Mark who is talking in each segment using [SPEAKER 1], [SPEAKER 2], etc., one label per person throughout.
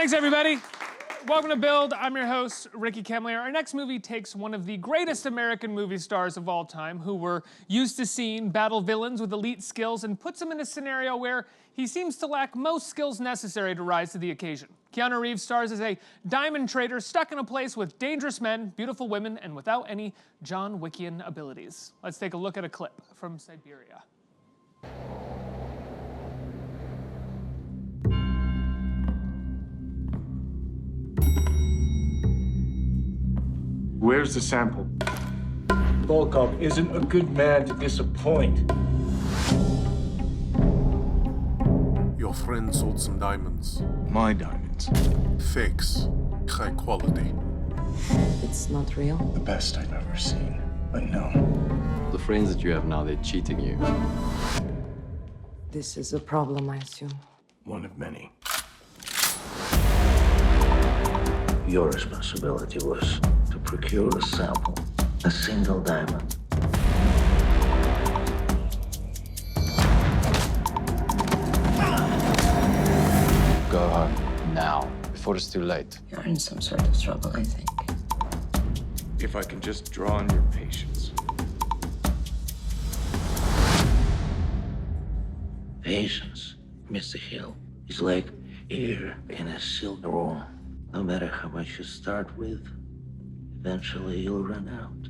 [SPEAKER 1] Thanks, everybody. Welcome to Build. I'm your host, Ricky Kemler. Our next movie takes one of the greatest American movie stars of all time, who we're used to seeing battle villains with elite skills, and puts him in a scenario where he seems to lack most skills necessary to rise to the occasion. Keanu Reeves stars as a diamond trader stuck in a place with dangerous men, beautiful women, and without any John Wickian abilities. Let's take a look at a clip from Siberia.
[SPEAKER 2] Where's the sample?
[SPEAKER 3] Volkov isn't a good man to disappoint.
[SPEAKER 4] Your friend sold some diamonds.
[SPEAKER 2] My diamonds.
[SPEAKER 4] Fakes. High quality.
[SPEAKER 5] It's not real.
[SPEAKER 3] The best I've ever seen. But no.
[SPEAKER 6] The friends that you have now, they're cheating you.
[SPEAKER 5] This is a problem, I assume.
[SPEAKER 3] One of many.
[SPEAKER 7] Your responsibility was to procure a sample, a single diamond.
[SPEAKER 6] Go home now, before it's too late.
[SPEAKER 5] You're in some sort of trouble, I think.
[SPEAKER 2] If I can just draw on your patience.
[SPEAKER 7] Patience, Mr. Hill, is like air in a silk room. No matter how much you start with, eventually you'll run out.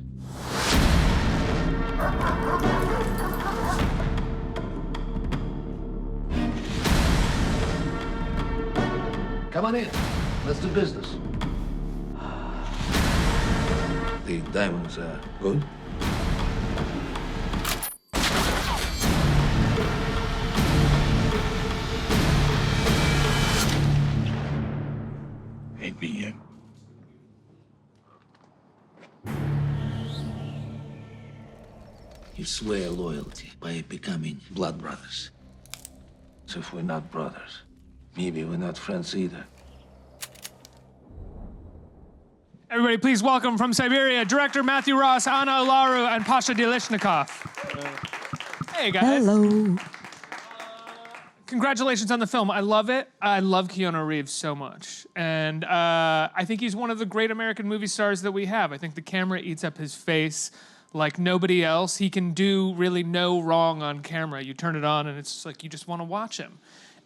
[SPEAKER 8] Come on in. Let's do business.
[SPEAKER 7] The diamonds are good.
[SPEAKER 3] Hate me yet?
[SPEAKER 7] You swear loyalty by becoming blood brothers. So if we're not brothers, maybe we're not friends either.
[SPEAKER 1] Everybody, please welcome from Siberia, director Matthew Ross, Anna Ularu, and Pasha Lychnikoff. Hey, guys.
[SPEAKER 5] Hello.
[SPEAKER 1] Congratulations on the film. I love it. I love Keanu Reeves so much. And I think he's one of the great American movie stars that we have. I think the camera eats up his face like nobody else. He can do really no wrong on camera. You turn it on and it's just like you just want to watch him.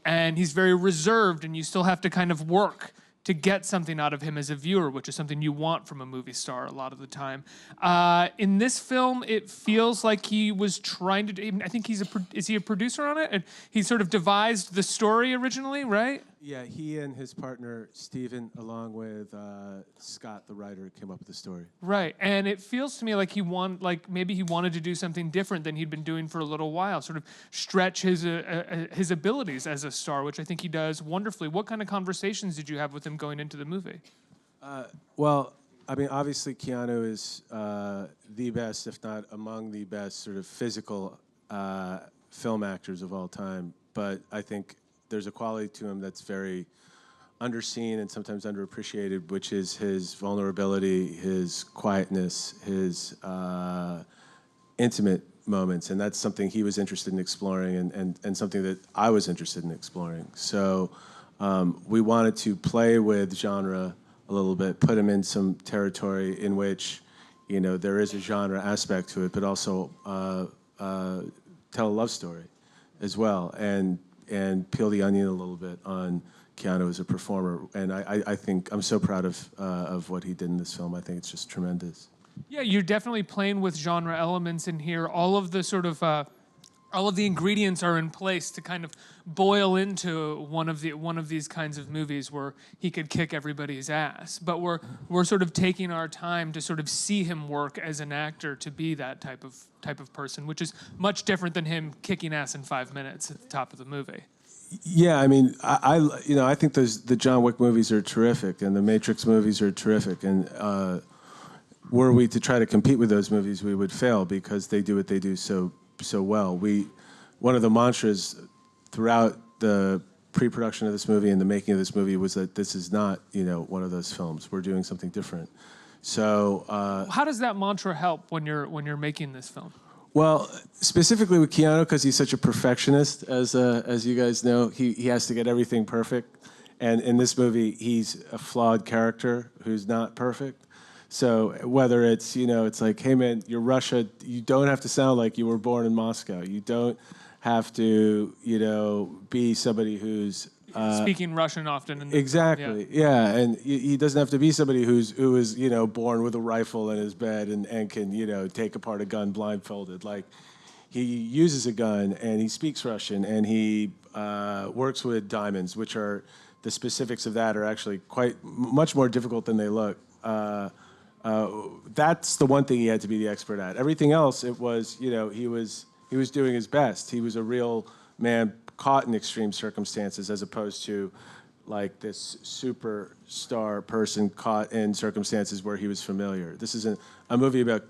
[SPEAKER 1] And he's very reserved, and you still have to kind of work to get something out of him as a viewer, which is something you want from a movie star a lot of the time. In this film, it feels like he was trying to, I think is he a producer on it? And he sort of devised the story originally, right?
[SPEAKER 9] Yeah, he and his partner, Steven, along with Scott, the writer, came up with the story.
[SPEAKER 1] Right, and it feels to me like maybe he wanted to do something different than he'd been doing for a little while, sort of stretch his abilities as a star, which I think he does wonderfully. What kind of conversations did you have with him going into the movie?
[SPEAKER 9] Well, I mean, obviously Keanu is the best, if not among the best, sort of physical film actors of all time, but I think there's a quality to him that's very underseen and sometimes underappreciated, which is his vulnerability, his quietness, his intimate moments. And that's something he was interested in exploring and something that I was interested in exploring. So we wanted to play with genre a little bit, put him in some territory in which, you know, there is a genre aspect to it, but also tell a love story as well. And peel the onion a little bit on Keanu as a performer. And I think I'm so proud of what he did in this film. I think it's just tremendous.
[SPEAKER 1] Yeah, you're definitely playing with genre elements in here. All of the sort of all of the ingredients are in place to kind of boil into one of these kinds of movies where he could kick everybody's ass. But we're sort of taking our time to sort of see him work as an actor to be that type of person, which is much different than him kicking ass in 5 minutes at the top of the movie.
[SPEAKER 9] Yeah, I mean, I think the John Wick movies are terrific, and the Matrix movies are terrific, and were we to try to compete with those movies, we would fail because they do what they do so well. One of the mantras throughout the pre-production of this movie and the making of this movie was that this is not, one of those films. We're doing something different. So
[SPEAKER 1] how does that mantra help when you're making this film?
[SPEAKER 9] Well, specifically with Keanu, because he's such a perfectionist, as you guys know, he has to get everything perfect. And in this movie, he's a flawed character who's not perfect. So whether it's, it's like, hey man, you're Russia, you don't have to sound like you were born in Moscow. You don't have to, be somebody who's
[SPEAKER 1] Speaking Russian often.
[SPEAKER 9] exactly, yeah. And he doesn't have to be somebody who is, born with a rifle in his bed and can, take apart a gun blindfolded. Like, he uses a gun and he speaks Russian and he works with diamonds, which are, the specifics of that are actually much more difficult than they look. That's the one thing he had to be the expert at. Everything else, it was, he was doing his best. He was a real man caught in extreme circumstances, as opposed to like this superstar person caught in circumstances where he was familiar. This is a movie about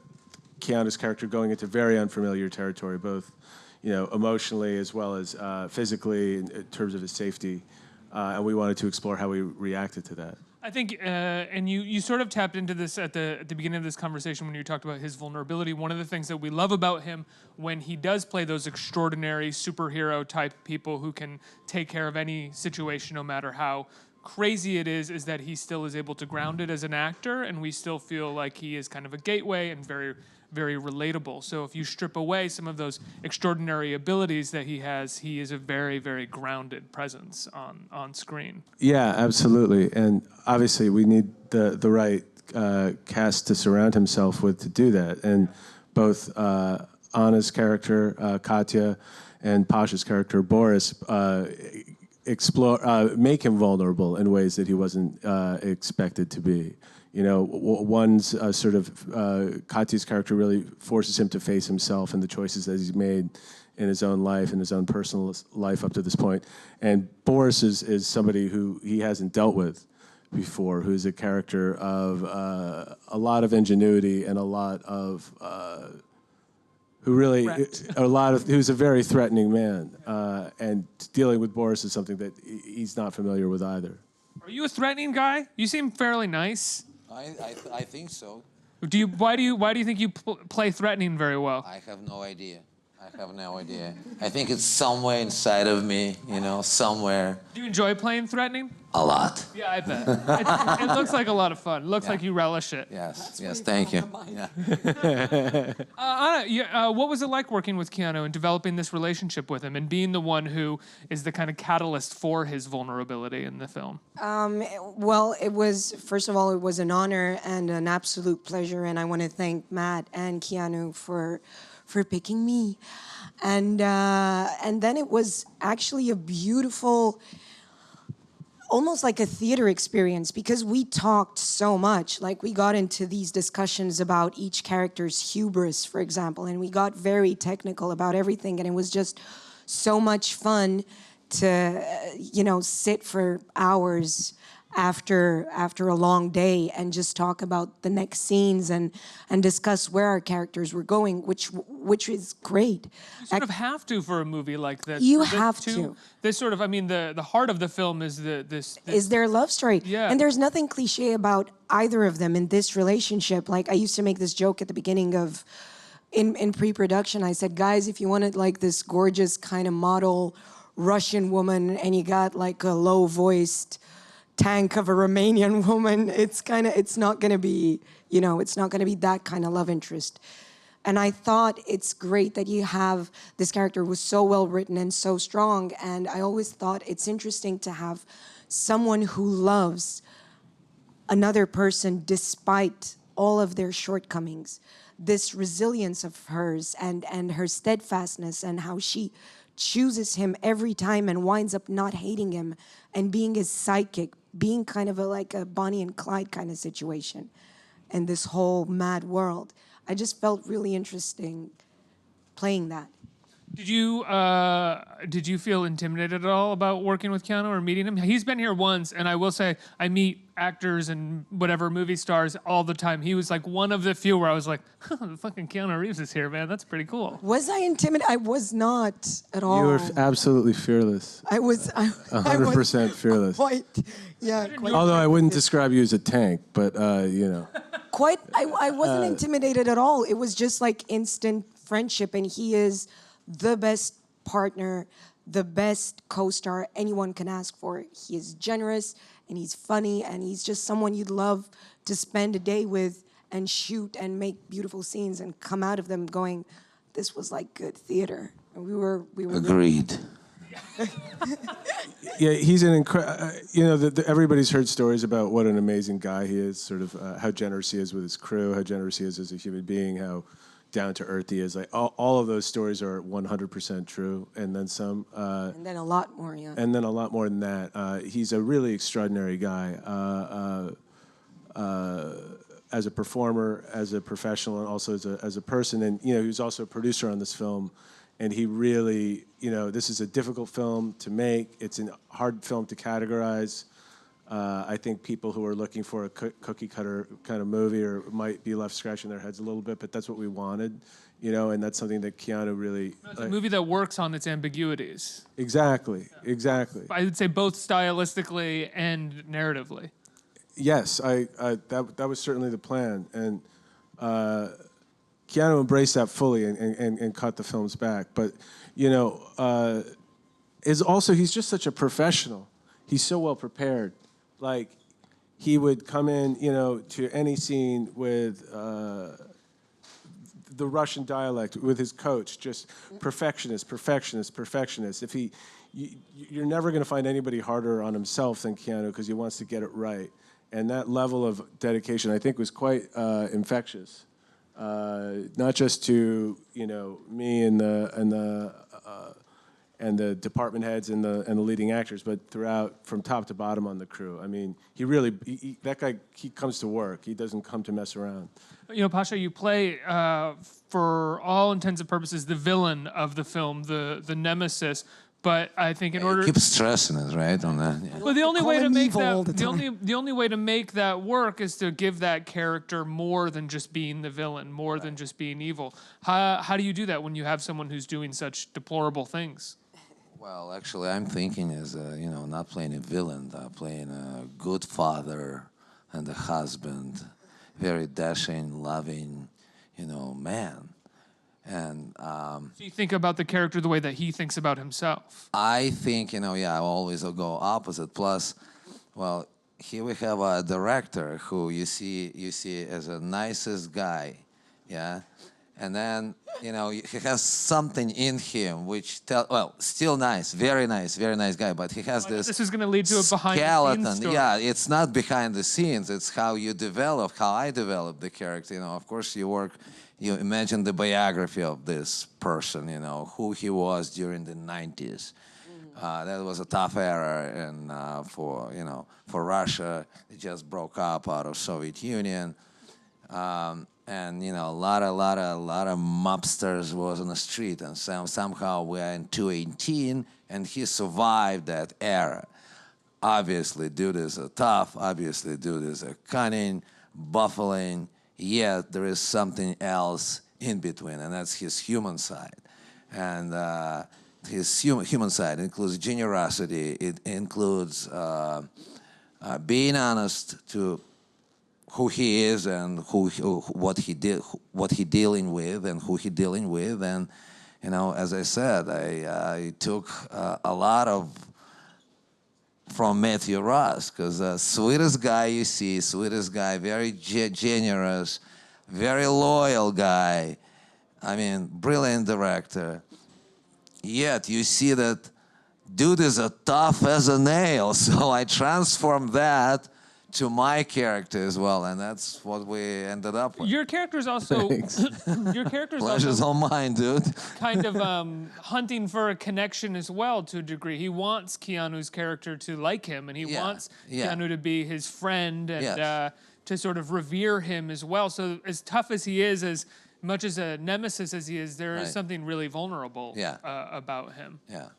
[SPEAKER 9] Keanu's character going into very unfamiliar territory, both emotionally as well as physically in terms of his safety. And we wanted to explore how we reacted to that.
[SPEAKER 1] I think, and you sort of tapped into this at the beginning of this conversation when you talked about his vulnerability. One of the things that we love about him when he does play those extraordinary superhero type people who can take care of any situation, no matter how crazy it is that he still is able to ground it as an actor, and we still feel like he is kind of a gateway and very, very relatable. So if you strip away some of those extraordinary abilities that he has, he is a very, very grounded presence on screen.
[SPEAKER 9] Yeah, absolutely. And obviously we need the right cast to surround himself with to do that. And both Anna's character, Katya, and Pasha's character, Boris, make him vulnerable in ways that he wasn't expected to be. One's sort of Katya's character really forces him to face himself and the choices that he's made in his own life, in his own personal life up to this point. And Boris is somebody who he hasn't dealt with before, who's a character of a lot of ingenuity and a lot of who's a very threatening man. And dealing with Boris is something that he's not familiar with either.
[SPEAKER 1] Are you a threatening guy? You seem fairly nice.
[SPEAKER 10] I think so.
[SPEAKER 1] Why do you think you play threatening very well?
[SPEAKER 10] I have no idea. I think it's somewhere inside of me, somewhere.
[SPEAKER 1] Do you enjoy playing threatening?
[SPEAKER 10] A lot.
[SPEAKER 1] Yeah, I bet. It looks like a lot of fun. It looks like you relish it.
[SPEAKER 10] Yes, thank you. Yeah.
[SPEAKER 1] Anna, what was it like working with Keanu and developing this relationship with him and being the one who is the kind of catalyst for his vulnerability in the film?
[SPEAKER 11] Well, first of all, it was an honor and an absolute pleasure, and I want to thank Matt and Keanu for picking me. And then it was actually a beautiful, almost like a theater experience, because we talked so much. Like, we got into these discussions about each character's hubris, for example, and we got very technical about everything, and it was just so much fun to, sit for hours after a long day and just talk about the next scenes and discuss where our characters were going, which is great.
[SPEAKER 1] You sort of have to for a movie like this.
[SPEAKER 11] You have to.
[SPEAKER 1] This sort of, the heart of the film is
[SPEAKER 11] is their love story.
[SPEAKER 1] Yeah.
[SPEAKER 11] And there's nothing cliche about either of them in this relationship. Like, I used to make this joke at the beginning of, in pre-production, I said, guys, if you wanted like this gorgeous kind of model Russian woman and you got like a low-voiced tank of a Romanian woman, it's not going to be, it's not going to be that kind of love interest. And I thought it's great that you have this character who was so well written and so strong. And I always thought it's interesting to have someone who loves another person despite all of their shortcomings. This resilience of hers and her steadfastness and how she chooses him every time and winds up not hating him and being his sidekick, being kind of like a Bonnie and Clyde kind of situation in this whole mad world. I just felt really interesting playing that.
[SPEAKER 1] Did you feel intimidated at all about working with Keanu or meeting him? He's been here once, and I will say I meet actors and whatever movie stars all the time. He was like one of the few where I was like, fucking Keanu Reeves is here, man. That's pretty cool.
[SPEAKER 11] Was I intimidated? I was not at all.
[SPEAKER 9] You were absolutely fearless.
[SPEAKER 11] I was
[SPEAKER 9] 100% fearless.
[SPEAKER 11] Quite.
[SPEAKER 9] Although I wouldn't describe you as a tank, but
[SPEAKER 11] Quite. I wasn't intimidated at all. It was just like instant friendship, and he is the best partner the best co-star anyone can ask for. He is generous, and he's funny, and he's just someone you'd love to spend a day with and shoot and make beautiful scenes and come out of them going, this was like good theater. And we were
[SPEAKER 10] Agreed.
[SPEAKER 9] Yeah, he's an incredible. Everybody's heard stories about what an amazing guy he is. Sort of how generous he is with his crew, how generous he is as a human being, how down to earth he is. Like all of those stories are 100% true, and then some.
[SPEAKER 11] and then a lot more, yeah.
[SPEAKER 9] And then a lot more than that. He's a really extraordinary guy. As a performer, as a professional, and also as a person. And he was also a producer on this film. And he really, this is a difficult film to make. It's a hard film to categorize. I think people who are looking for a cookie cutter kind of movie might be left scratching their heads a little bit, but that's what we wanted, and that's something that Keanu really...
[SPEAKER 1] It's a movie that works on its ambiguities.
[SPEAKER 9] Exactly.
[SPEAKER 1] I would say both stylistically and narratively.
[SPEAKER 9] Yes, that was certainly the plan. And Keanu embraced that fully and cut the films back. But, he's just such a professional. He's so well prepared. Like, he would come in, to any scene with the Russian dialect, with his coach, just perfectionist. You're never going to find anybody harder on himself than Keanu because he wants to get it right. And that level of dedication, I think, was quite infectious. Not just to me and the department heads and the leading actors, but throughout, from top to bottom on the crew. I mean, that guy, he comes to work. He doesn't come to mess around.
[SPEAKER 1] Pasha, you play, for all intents and purposes, the villain of the film, the nemesis. But I think in order
[SPEAKER 10] keep stressing it, right, on that. Yeah.
[SPEAKER 1] Well, the only way to make that the only way to make that work is to give that character more than just being the villain, more than just being evil. How do you do that when you have someone who's doing such deplorable things?
[SPEAKER 10] Well, actually, I'm thinking as not playing a villain, playing a good father and a husband, very dashing, loving, man. And
[SPEAKER 1] so you think about the character the way that he thinks about himself.
[SPEAKER 10] I think, I always go opposite. Plus, well, here we have a director who you see as a nicest guy, yeah? And then, he has something in him which still nice, very nice guy, but he has this...
[SPEAKER 1] This is going to lead to a
[SPEAKER 10] behind-the-scenes
[SPEAKER 1] story.
[SPEAKER 10] Yeah, it's not behind the scenes, it's how I develop the character, Of course, you imagine the biography of this person, who he was during the 90s. That was a tough era, and for Russia, it just broke up out of Soviet Union. And a lot of mobsters was on the street, and somehow we're in 2018, and he survived that era. Obviously, dude is tough. Obviously, dude is cunning, buffling. Yet there is something else in between, and that's his human side. And his human side includes generosity. It includes being honest to who he is and what he dealing with and who he dealing with. And as I said, I took a lot from Matthew Ross, because sweetest guy you see, sweetest guy, very generous, very loyal guy. I mean, brilliant director. Yet you see that dude is tough as a nail. So I transformed that to my character as well, and that's what we ended up with.
[SPEAKER 1] Your character's also
[SPEAKER 10] Pleasure's all mine, dude.
[SPEAKER 1] Kind of hunting for a connection as well, to a degree. He wants Keanu's character to like him, and he wants Keanu to be his friend and to sort of revere him as well. So as tough as he is, as much as a nemesis as he is, there is something really vulnerable about him.
[SPEAKER 10] Yeah.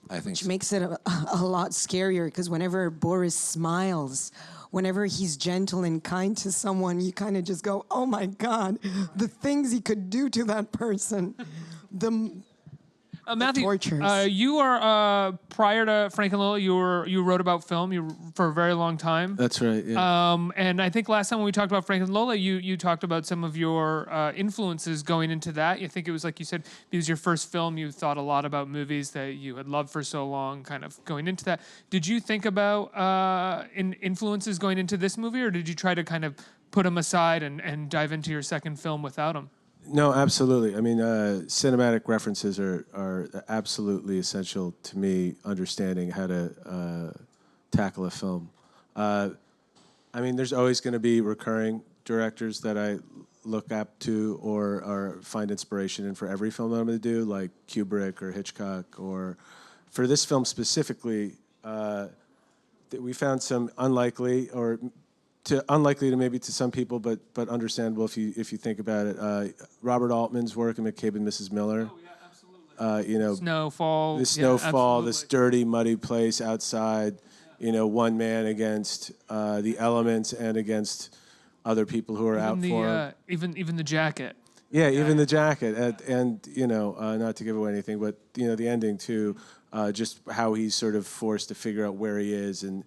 [SPEAKER 10] I think
[SPEAKER 11] Which makes it a lot scarier, because whenever Boris smiles, whenever he's gentle and kind to someone, you kind of just go, oh my God, the things he could do to that person.
[SPEAKER 1] Matthew,
[SPEAKER 11] tortures.
[SPEAKER 1] you are prior to Frank and Lola, you wrote about film for a very long time.
[SPEAKER 9] That's right. Yeah.
[SPEAKER 1] And I think last time when we talked about Frank and Lola, you talked about some of your influences going into that. I think it was like you said, it was your first film. You thought a lot about movies that you had loved for so long, kind of going into that. Did you think about influences going into this movie, or did you try to kind of put them aside and dive into your second film without them?
[SPEAKER 9] No, absolutely. I mean, cinematic references are absolutely essential to me understanding how to tackle a film. I mean, there's always going to be recurring directors that I look up to or find inspiration in for every film that I'm going to do, like Kubrick or Hitchcock. Or for this film specifically, we found some unlikely to maybe to some people, but understandable if you think about it. Robert Altman's work in McCabe and Mrs. Miller.
[SPEAKER 1] Oh, yeah, absolutely.
[SPEAKER 9] Snowfall,
[SPEAKER 1] Absolutely.
[SPEAKER 9] this dirty, muddy place outside. One man against the elements and against other people who are out for him.
[SPEAKER 1] Even the jacket.
[SPEAKER 9] Yeah, even the jacket, and not to give away anything, but the ending too, just how he's sort of forced to figure out where he is and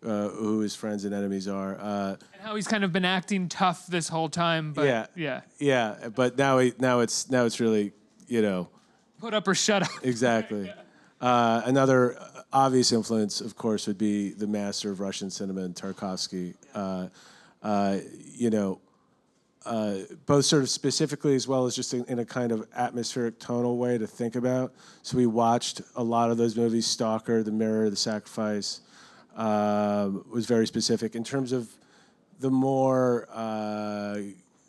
[SPEAKER 9] who his friends and enemies are.
[SPEAKER 1] And how he's kind of been acting tough this whole time, but
[SPEAKER 9] yeah. But now it's really,
[SPEAKER 1] put up or shut up.
[SPEAKER 9] Exactly. Another obvious influence, of course, would be the master of Russian cinema, Tarkovsky. Both sort of specifically as well as just in a kind of atmospheric tonal way to think about. So we watched a lot of those movies, Stalker, The Mirror, The Sacrifice. Was very specific. In terms of the more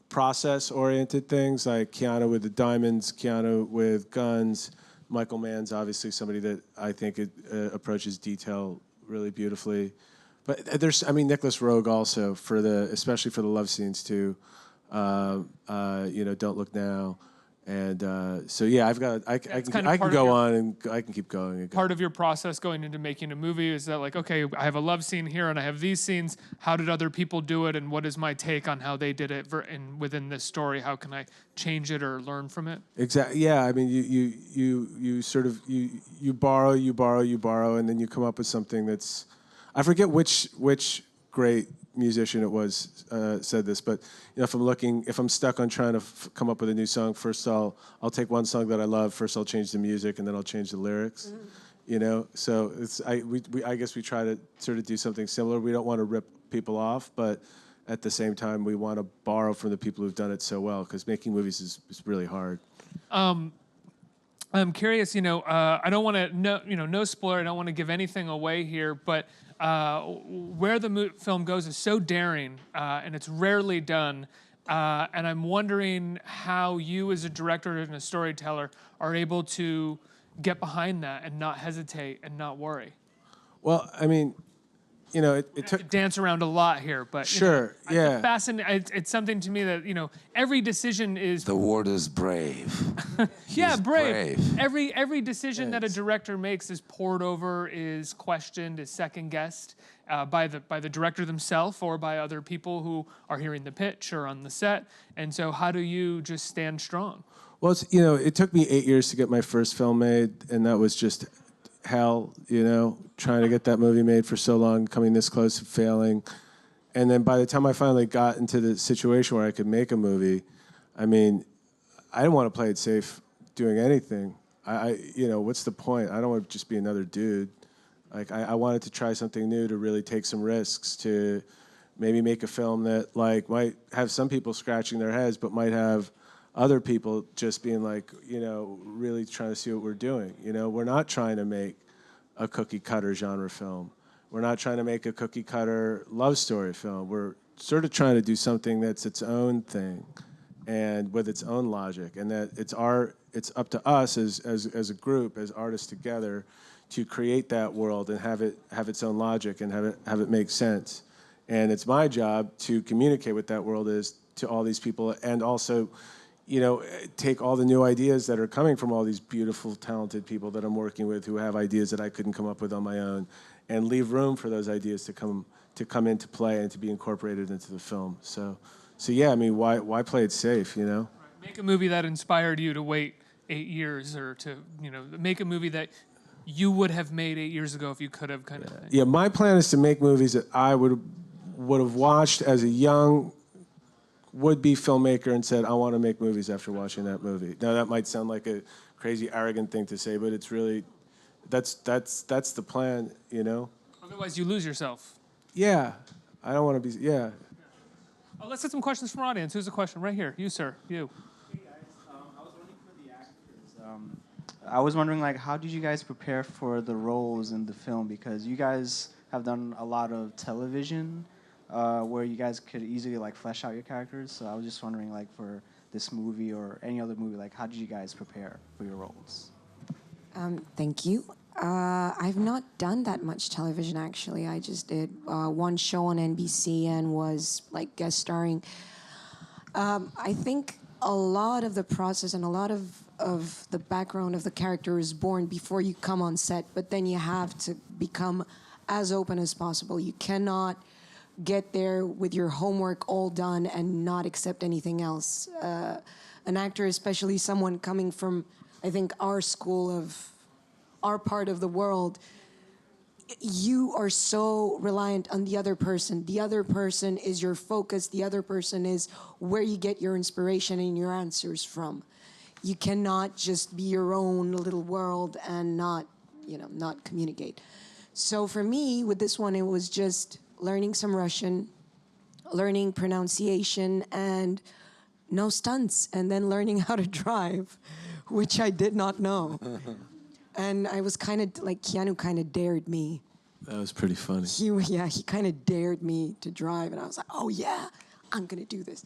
[SPEAKER 9] process-oriented things, like Keanu with the diamonds, Keanu with guns, Michael Mann's obviously somebody that I think approaches detail really beautifully. But Nicholas Roeg also, especially for the love scenes too. Don't Look Now. And so yeah, I can go on and I can keep going.
[SPEAKER 1] Part of your process going into making a movie is that like, okay, I have a love scene here and I have these scenes. How did other people do it, and what is my take on how they did it within this story? How can I change it or learn from it?
[SPEAKER 9] Exactly. Yeah. I mean, you sort of you borrow, and then you come up with something that's. I forget which great musician it was said this, but if I'm stuck on trying to come up with a new song, first I'll take one song that I love, first I'll change the music, and then I'll change the lyrics. So I guess we try to sort of do something similar. We don't want to rip people off, but at the same time we want to borrow from the people who've done it so well, because making movies is really hard.
[SPEAKER 1] I'm curious, I don't want to no spoiler, I don't want to give anything away here, but where the film goes is so daring, and it's rarely done. And I'm wondering how you, as a director and a storyteller, are able to get behind that and not hesitate and not worry.
[SPEAKER 9] Well, I mean, it took
[SPEAKER 1] dance around a lot here, but
[SPEAKER 9] sure, yeah.
[SPEAKER 1] It's fascinating. It's something to me that every decision is.
[SPEAKER 10] The word is brave.
[SPEAKER 1] Yeah, brave. Every decision that a director makes is pored over, is questioned, is second guessed by the director themselves or by other people who are hearing the pitch or on the set. And so, how do you just stand strong?
[SPEAKER 9] Well, it took me 8 years to get my first film made, and that was just hell, trying to get that movie made for so long, coming this close to failing. And then by the time I finally got into the situation where I could make a movie, I mean, I didn't want to play it safe doing anything. What's the point? I don't want to just be another dude. Like, I wanted to try something new, to really take some risks, to maybe make a film that like might have some people scratching their heads, but might have other people just being like, really trying to see what we're doing. We're not trying to make a cookie cutter genre film. We're not trying to make a cookie cutter love story film. We're sort of trying to do something that's its own thing and with its own logic, and that it's up to us as a group, as artists together, to create that world and have its own logic and have it make sense. And it's my job to communicate what that world is to all these people, and also take all the new ideas that are coming from all these beautiful, talented people that I'm working with who have ideas that I couldn't come up with on my own, and leave room for those ideas to come into play and to be incorporated into the film. So yeah, I mean, why play it safe,
[SPEAKER 1] Right. Make a movie that inspired you to wait 8 years, or to make a movie that you would have made 8 years ago if you could have, kind of thing?
[SPEAKER 9] Yeah, my plan is to make movies that I would have watched as a young would-be filmmaker and said, I want to make movies after watching that movie. Now that might sound like a crazy, arrogant thing to say, but it's really, that's the plan,
[SPEAKER 1] Otherwise, you lose yourself.
[SPEAKER 9] Yeah, I don't want to be, yeah.
[SPEAKER 1] Oh, let's get some questions from our audience. Who's the question? Right here. You, sir. You.
[SPEAKER 12] Hey, guys. I was wondering for the actors. I was wondering, like, how did you guys prepare for the roles in the film? Because you guys have done a lot of television where you guys could easily, like, flesh out your characters. So I was just wondering, like, for this movie or any other movie, like, how did you guys prepare for your roles?
[SPEAKER 11] Thank you. I've not done that much television, actually. I just did one show on NBC and was like guest starring. I think a lot of the process and a lot of the background of the character is born before you come on set, but then you have to become as open as possible. You cannot get there with your homework all done and not accept anything else. An actor, especially someone coming from, I think, our school of our part of the world, you are so reliant on the other person. The other person is your focus. The other person is where you get your inspiration and your answers from. You cannot just be your own little world and not communicate. So for me, with this one, it was just learning some Russian, learning pronunciation, and no stunts, and then learning how to drive, which I did not know. And I was kind of like, Keanu kind of dared me.
[SPEAKER 9] That was pretty funny.
[SPEAKER 11] He kind of dared me to drive, and I was like, oh yeah, I'm gonna do this.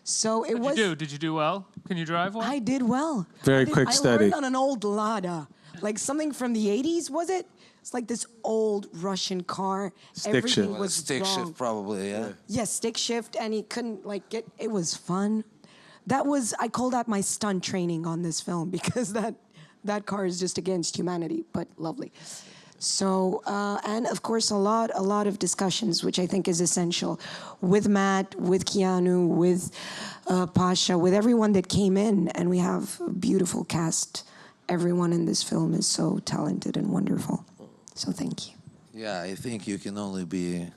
[SPEAKER 11] So it was.
[SPEAKER 1] Did you do well? Can you drive well?
[SPEAKER 11] I did well.
[SPEAKER 9] Very quick study.
[SPEAKER 11] I learned on an old Lada, like something from the 80s, was it? It's like this old Russian car.
[SPEAKER 9] Stick shift.
[SPEAKER 11] Everything was
[SPEAKER 10] Stick
[SPEAKER 11] wrong.
[SPEAKER 10] shift, probably, yeah.
[SPEAKER 11] Yeah, stick shift, and he couldn't get. It was fun. I call that my stunt training on this film, because that car is just against humanity, but lovely. So, and of course, a lot of discussions, which I think is essential, with Matt, with Keanu, with Pasha, with everyone that came in, and we have a beautiful cast. Everyone in this film is so talented and wonderful. So thank you.
[SPEAKER 10] Yeah, I think you can only be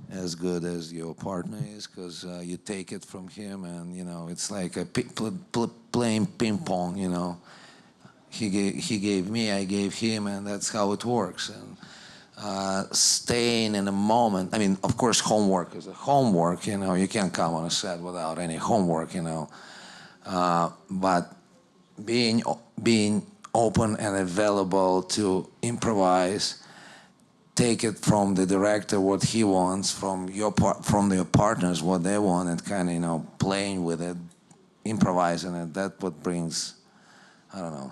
[SPEAKER 10] as good as your partner is, because you take it from him, and it's like a playing ping pong. He gave me, I gave him, and that's how it works. And staying in the moment. I mean, of course, homework is a homework. You can't come on a set without any homework. But being open and available to improvise, take it from the director what he wants, from your partners what they want, and kind of playing with it, improvising it. That's what brings, I don't know.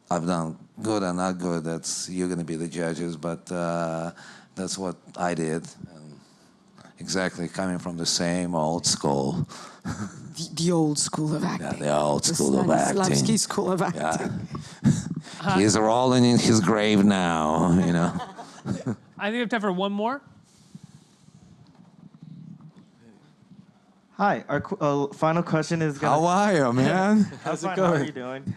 [SPEAKER 10] I've done good and not good. You're gonna be the judges, but that's what I did. And exactly, coming from the same old school.
[SPEAKER 11] The old school of acting.
[SPEAKER 10] Yeah, the old school of acting.
[SPEAKER 11] Stanislavski school of acting.
[SPEAKER 10] Yeah. He's rolling in his grave now,
[SPEAKER 1] I think we have time for one more.
[SPEAKER 13] Hi, our final question is gonna...
[SPEAKER 10] How are you, man?
[SPEAKER 9] How's it
[SPEAKER 13] How
[SPEAKER 9] going?
[SPEAKER 13] are you doing?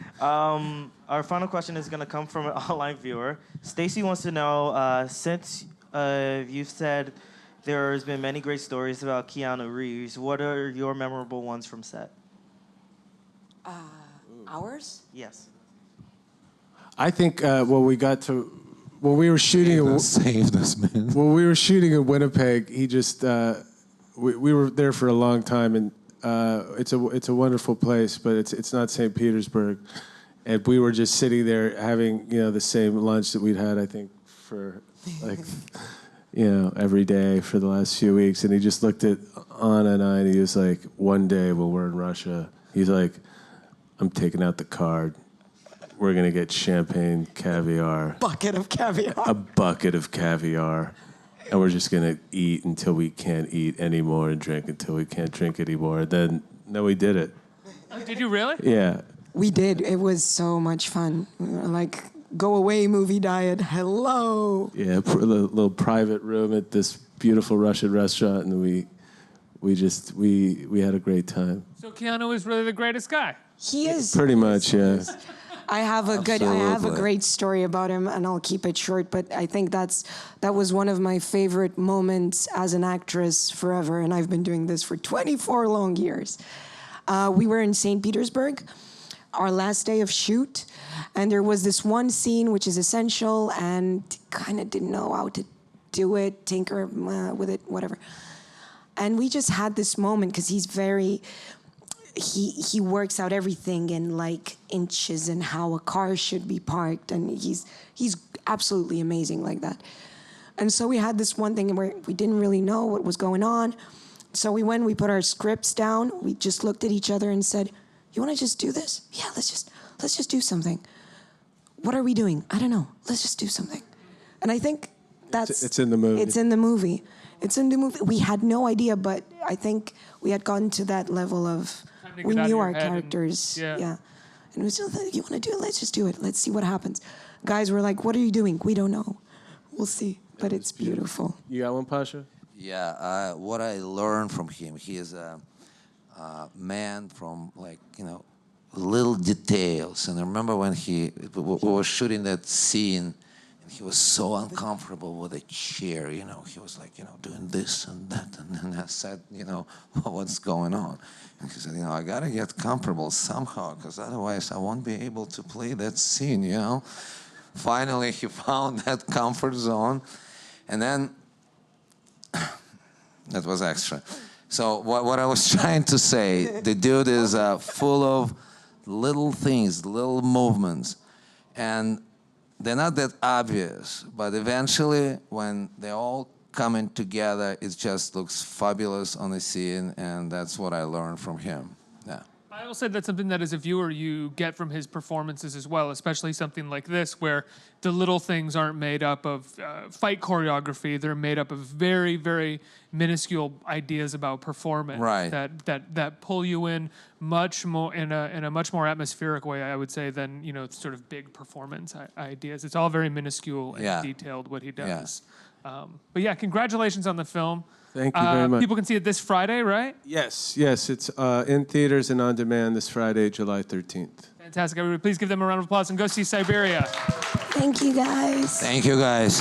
[SPEAKER 13] Our final question is gonna come from an online viewer. Stacy wants to know, since you've said there's been many great stories about Keanu Reeves, what are your memorable ones from set?
[SPEAKER 11] Ours?
[SPEAKER 13] Yes.
[SPEAKER 9] I think when we were shooting,
[SPEAKER 10] Saved us, man.
[SPEAKER 9] when we were shooting in Winnipeg, he just we were there for a long time, and it's a wonderful place, but it's not St. Petersburg, and we were just sitting there having the same lunch that we'd had, I think, for like every day for the last few weeks, and he just looked at Anna and I, and he was like, one day when we're in Russia, he's like, I'm taking out the card. We're going to get champagne, caviar.
[SPEAKER 11] Bucket of caviar.
[SPEAKER 9] A bucket of caviar. And we're just going to eat until we can't eat anymore and drink until we can't drink anymore. Then we did it.
[SPEAKER 1] Did you really?
[SPEAKER 9] Yeah.
[SPEAKER 11] We did. It was so much fun. We were like, go away movie diet. Hello.
[SPEAKER 9] Yeah, a little private room at this beautiful Russian restaurant, and we had a great time.
[SPEAKER 1] So Keanu is really the greatest guy.
[SPEAKER 11] He is
[SPEAKER 9] Pretty much, yeah.
[SPEAKER 11] I have a
[SPEAKER 10] Absolutely.
[SPEAKER 11] great story about him, and I'll keep it short. But I think that was one of my favorite moments as an actress forever, and I've been doing this for 24 long years. We were in St. Petersburg, our last day of shoot, and there was this one scene which is essential, and kind of didn't know how to do it, tinker with it, whatever. And we just had this moment because he's very. He works out everything in like inches and how a car should be parked, and he's absolutely amazing like that. And so we had this one thing where we didn't really know what was going on. So we put our scripts down. We just looked at each other and said, "You want to just do this? Yeah, let's just do something. What are we doing? I don't know. Let's just do something." And I think
[SPEAKER 9] It's in the movie.
[SPEAKER 11] It's in the movie. It's in the movie. We had no idea, but I think we had gotten to that level of. We knew our characters. Yeah. And it was just like, you want to do it? Let's just do it. Let's see what happens. Guys were like, what are you doing? We don't know. We'll see. But it's beautiful.
[SPEAKER 9] You got one, Pasha?
[SPEAKER 10] Yeah, what I learned from him, he is a man from little details. And I remember when we were shooting that scene, and he was so uncomfortable with a chair, he was like, doing this and that. And then I said, what's going on? And he said, I gotta get comfortable somehow, because otherwise I won't be able to play that scene, Finally, he found that comfort zone. And then, that was extra. So what I was trying to say, the dude is full of little things, little movements. And they're not that obvious, but eventually when they're all coming together, it just looks fabulous on the scene, and that's what I learned from him. Yeah.
[SPEAKER 1] I will say that's something that as a viewer you get from his performances as well, especially something like this where the little things aren't made up of fight choreography. They're made up of very, very minuscule ideas about performance
[SPEAKER 10] Right.
[SPEAKER 1] that pull you in much more in a much more atmospheric way, I would say, than sort of big performance ideas. It's all very minuscule and
[SPEAKER 10] Yeah.
[SPEAKER 1] detailed what he does. But yeah, congratulations on the film.
[SPEAKER 9] Thank you very much.
[SPEAKER 1] People can see it this Friday, right?
[SPEAKER 9] Yes, it's in theaters and on demand this Friday, July 13th.
[SPEAKER 1] Fantastic, everybody. Please give them a round of applause and go see Siberia.
[SPEAKER 11] Thank you, guys.
[SPEAKER 10] Thank you, guys.